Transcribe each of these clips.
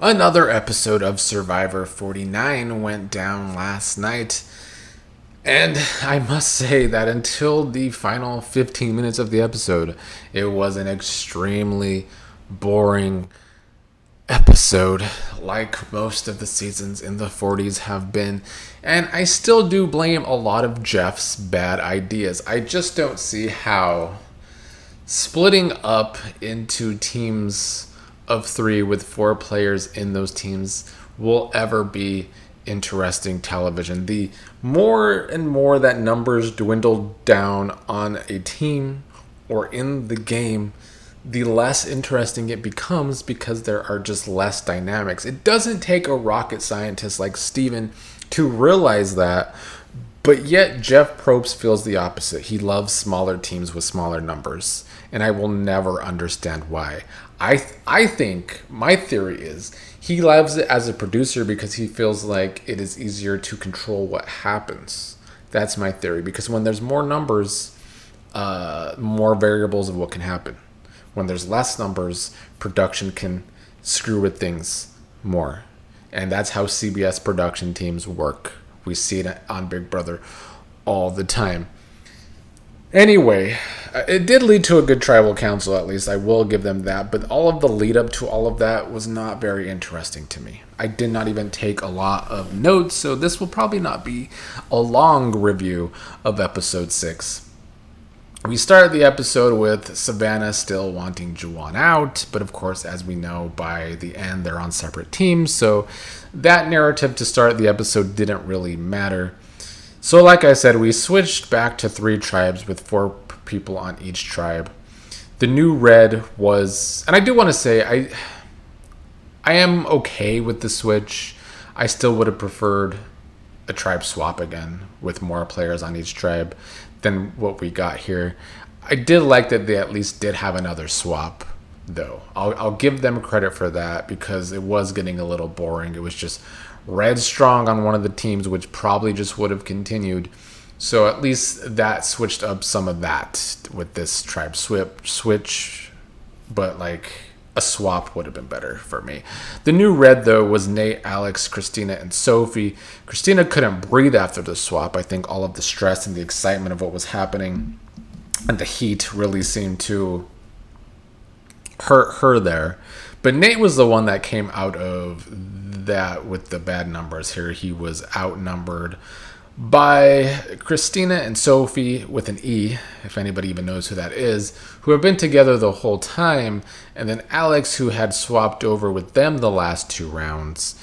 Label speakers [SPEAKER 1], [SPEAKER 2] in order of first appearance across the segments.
[SPEAKER 1] Another episode of Survivor 49 went down last night. And I must say that until the final 15 minutes of the episode, it was an extremely boring episode, like most of the seasons in the 40s have been. And I still do blame a lot of Jeff's bad ideas. I just don't see how splitting up into teams of 3 with 4 players in those teams will ever be interesting television. The more and more that numbers dwindle down on a team or in the game, the less interesting it becomes because there are just less dynamics. It doesn't take a rocket scientist like Steven to realize that, but yet Jeff Probst feels the opposite. He loves smaller teams with smaller numbers, and I will never understand why. I think my theory is he loves it as a producer because he feels like it is easier to control what happens. That's my theory, because when there's more numbers, more variables of what can happen. When there's less numbers, production can screw with things more. And that's how CBS production teams work. We see it on Big Brother all the time. Anyway, it did lead to a good tribal council, at least. I will give them that. But all of the lead up to all of that was not very interesting to me. I did not even take a lot of notes, so this will probably not be a long review of episode 6. We started the episode with Savannah still wanting Juwan out, but of course, as we know, by the end, they're on separate teams, so that narrative to start the episode didn't really matter. So like I said, we switched back to 3 tribes with 4 people on each tribe. The new red was, and I do want to say, I am okay with the switch. I still would have preferred a tribe swap again with more players on each tribe than what we got here. I did like that they at least did have another swap, though. I'll give them credit for that because it was getting a little boring. It was just red strong on one of the teams, which probably just would have continued. So at least that switched up some of that with this tribe switch. But like a swap would have been better for me. The new red, though, was Nate, Alex, Christina, and Sophie. Christina couldn't breathe after the swap. I think all of the stress and the excitement of what was happening and the heat really seemed to hurt her there. But Nate was the one that came out of that with the bad numbers here. He was outnumbered by Christina and Sophie with an E, if anybody even knows who that is, who have been together the whole time, and then Alex, who had swapped over with them the last 2 rounds.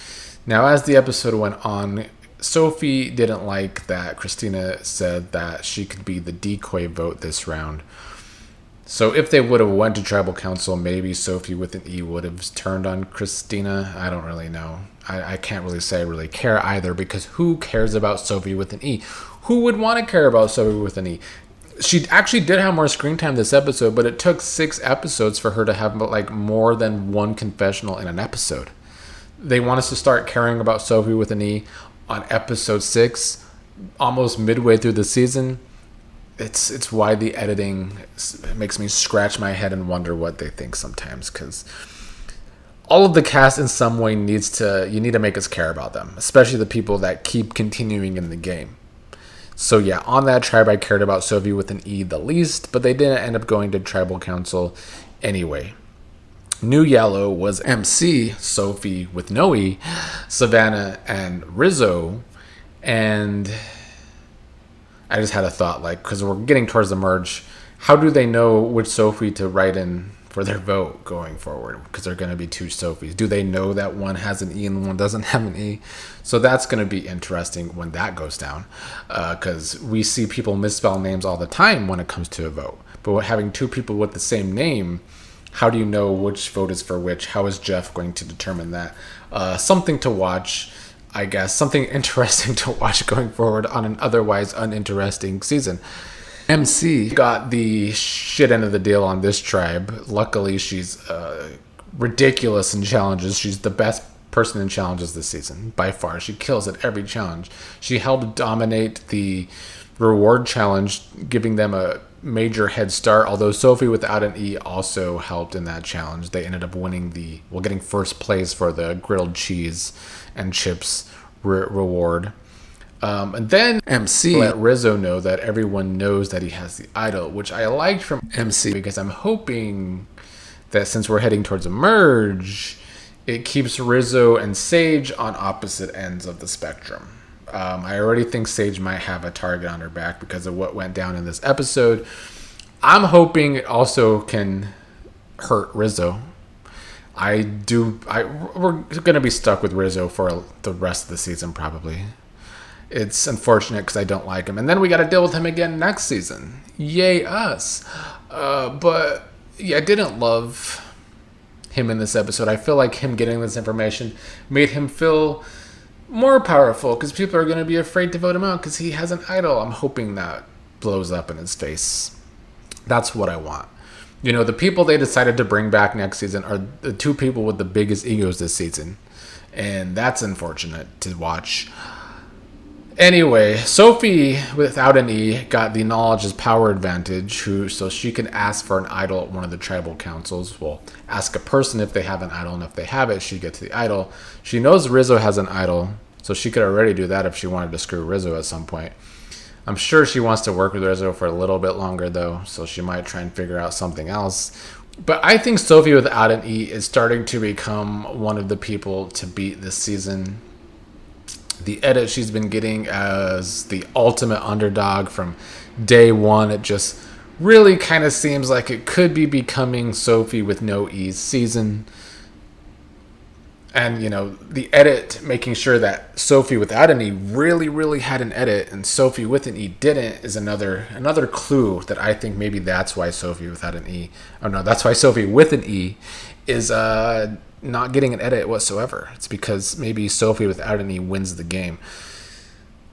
[SPEAKER 1] Now, as the episode went on, Sophie didn't like that Christina said that she could be the decoy vote this round. So if they would have went to tribal council, maybe Sophie with an E would have turned on Christina. I don't really know. I can't really say I really care either, because who cares about Sophie with an E? Who would want to care about Sophie with an E? She actually did have more screen time this episode, but it took 6 episodes for her to have like more than one confessional in an episode. They want us to start caring about Sophie with an E on episode 6, almost midway through the season. It's why the editing makes me scratch my head and wonder what they think sometimes, because all of the cast in some way you need to make us care about them, especially the people that keep continuing in the game. So yeah, on that tribe, I cared about Sophie with an E the least, but they didn't end up going to tribal council anyway. New yellow was MC, Sophie with no E, Savannah, and Rizo. And I just had a thought, like, because we're getting towards the merge, how do they know which Sophie to write in for their vote going forward? Because there are going to be 2 Sophies. Do they know that one has an E and one doesn't have an E? So that's going to be interesting when that goes down, because we see people misspell names all the time when it comes to a vote. But having 2 people with the same name, how do you know which vote is for which? How is Jeff going to determine that? Something to watch, I guess. Something interesting to watch going forward on an otherwise uninteresting season. MC got the shit end of the deal on this tribe. Luckily, she's ridiculous in challenges. She's the best person in challenges this season, by far. She kills at every challenge. She helped dominate the reward challenge, giving them a major head start, although Sophie without an E also helped in that challenge. They ended up winning getting first place for the grilled cheese and chips reward. And then MC let Rizo know that everyone knows that he has the idol, which I liked from MC because I'm hoping that since we're heading towards a merge, it keeps Rizo and Sage on opposite ends of the spectrum. I already think Sage might have a target on her back because of what went down in this episode. I'm hoping it also can hurt Rizo. We're going to be stuck with Rizo for the rest of the season, probably. It's unfortunate because I don't like him. And then we got to deal with him again next season. Yay, us. But yeah, I didn't love him in this episode. I feel like him getting this information made him feel more powerful because people are going to be afraid to vote him out because he has an idol. I'm hoping that blows up in his face. That's what I want. You know, the people they decided to bring back next season are the two people with the biggest egos this season. And that's unfortunate to watch. Anyway, Sophie, without an E, got the knowledge is power advantage, so she can ask for an idol at one of the tribal councils. Well, ask a person if they have an idol, and if they have it, she gets the idol. She knows Rizo has an idol, so she could already do that if she wanted to screw Rizo at some point. I'm sure she wants to work with Rizo for a little bit longer, though, so she might try and figure out something else. But I think Sophie without an E is starting to become one of the people to beat this season. The edit she's been getting as the ultimate underdog from day one, it just really kind of seems like it could be becoming Sophie with no E's season. And, you know, the edit making sure that Sophie without an E really, really had an edit and Sophie with an E didn't is another clue that I think maybe that's why Sophie without an E, oh no, that's why Sophie with an E is not getting an edit whatsoever. It's because maybe Sophie without an E wins the game.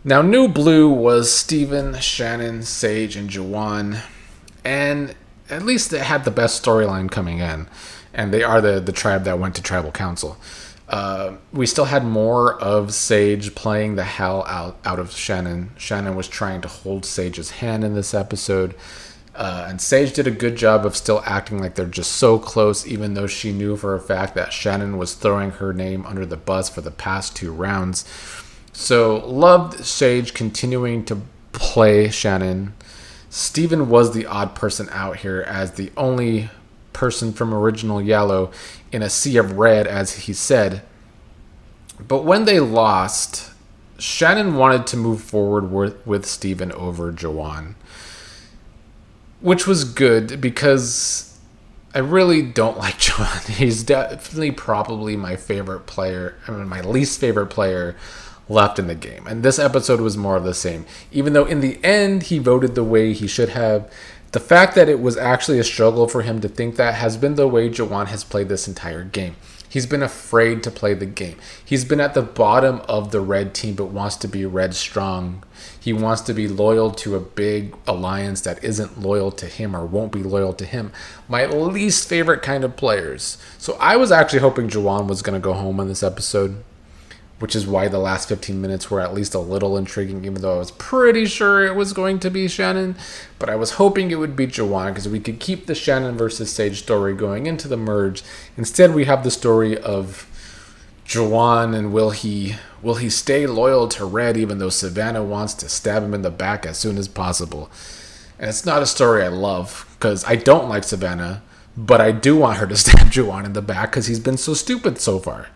[SPEAKER 1] Now, New Blue was Steven, Shannon, Sage, and Jawan. And at least they had the best storyline coming in. And they are the tribe that went to tribal council. We still had more of Sage playing the hell out of Shannon. Shannon was trying to hold Sage's hand in this episode. And Sage did a good job of still acting like they're just so close, even though she knew for a fact that Shannon was throwing her name under the bus for the past 2 rounds. So, loved Sage continuing to play Shannon. Steven was the odd person out here as the only person from Original Yellow in a sea of red, as he said. But when they lost, Shannon wanted to move forward with Steven over Jawan. Which was good because I really don't like Jawan. He's definitely probably my least favorite player left in the game. And this episode was more of the same. Even though in the end he voted the way he should have, the fact that it was actually a struggle for him to think that has been the way Jawan has played this entire game. He's been afraid to play the game. He's been at the bottom of the red team but wants to be red strong. He wants to be loyal to a big alliance that isn't loyal to him or won't be loyal to him. My least favorite kind of players. So I was actually hoping Jawan was going to go home in this episode, which is why the last 15 minutes were at least a little intriguing, even though I was pretty sure it was going to be Shannon. But I was hoping it would be Jawan because we could keep the Shannon versus Sage story going into the merge. Instead, we have the story of Jawan and will he stay loyal to Red even though Savannah wants to stab him in the back as soon as possible. And it's not a story I love because I don't like Savannah, but I do want her to stab Jawan in the back because he's been so stupid so far.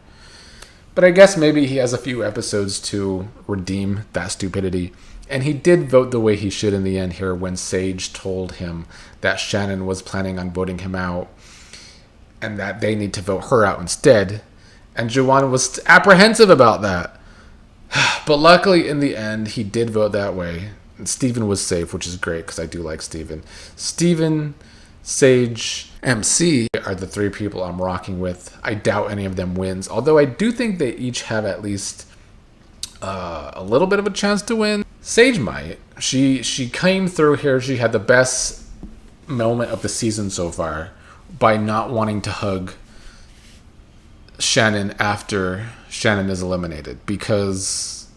[SPEAKER 1] But I guess maybe he has a few episodes to redeem that stupidity. And he did vote the way he should in the end here when Sage told him that Shannon was planning on voting him out and that they need to vote her out instead. And Jawan was apprehensive about that. But luckily, in the end, he did vote that way. And Steven was safe, which is great because I do like Steven. Steven, Sage, MC are the 3 people I'm rocking with. I doubt any of them wins. Although I do think they each have at least a little bit of a chance to win. Sage might. She came through here. She had the best moment of the season so far by not wanting to hug Shannon after Shannon is eliminated. Because,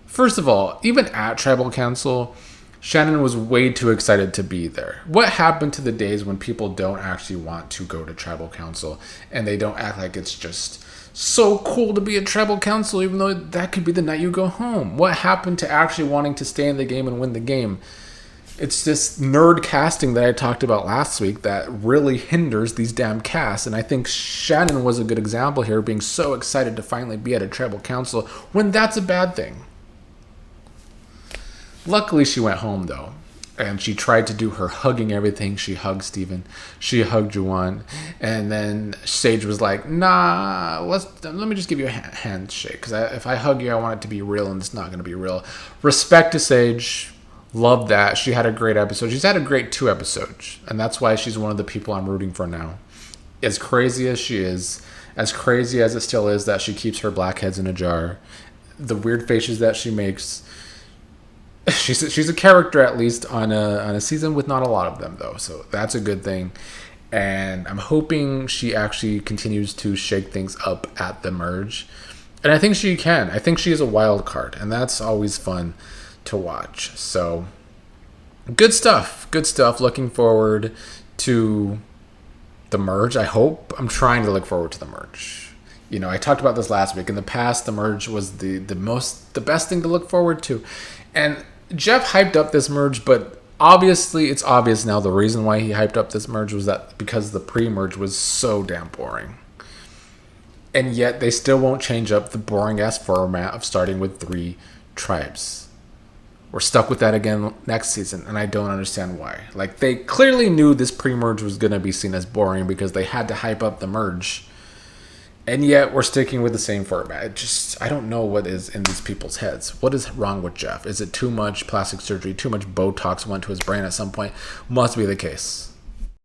[SPEAKER 1] first of all, even at Tribal Council, Shannon was way too excited to be there. What happened to the days when people don't actually want to go to tribal council and they don't act like it's just so cool to be a tribal council, even though that could be the night you go home? What happened to actually wanting to stay in the game and win the game? It's this nerd casting that I talked about last week that really hinders these damn casts. And I think Shannon was a good example here, being so excited to finally be at a tribal council when that's a bad thing. Luckily, she went home, though. And she tried to do her hugging everything. She hugged Steven. She hugged Juwan. And then Sage was like, nah, let me just give you a handshake. Because if I hug you, I want it to be real, and it's not going to be real. Respect to Sage. Love that. She had a great episode. She's had a great 2 episodes. And that's why she's one of the people I'm rooting for now. As crazy as she is, as crazy as it still is that she keeps her blackheads in a jar, the weird faces that she makes, she's a character, at least on a season with not a lot of them, though. So that's a good thing. And I'm hoping she actually continues to shake things up at the merge. And I think she can. I think she is a wild card. And that's always fun to watch. So good stuff. Good stuff. Looking forward to the merge. I'm trying to look forward to the merge. You know, I talked about this last week. In the past, the merge was the best thing to look forward to. And Jeff hyped up this merge, but obviously it's obvious now the reason why he hyped up this merge was that because the pre-merge was so damn boring. And yet they still won't change up the boring ass format of starting with 3 tribes. We're stuck with that again next season, and I don't understand why. Like, they clearly knew this pre-merge was going to be seen as boring because they had to hype up the merge. And yet, we're sticking with the same format. I don't know what is in these people's heads. What is wrong with Jeff? Is it too much plastic surgery, too much Botox went to his brain at some point? Must be the case.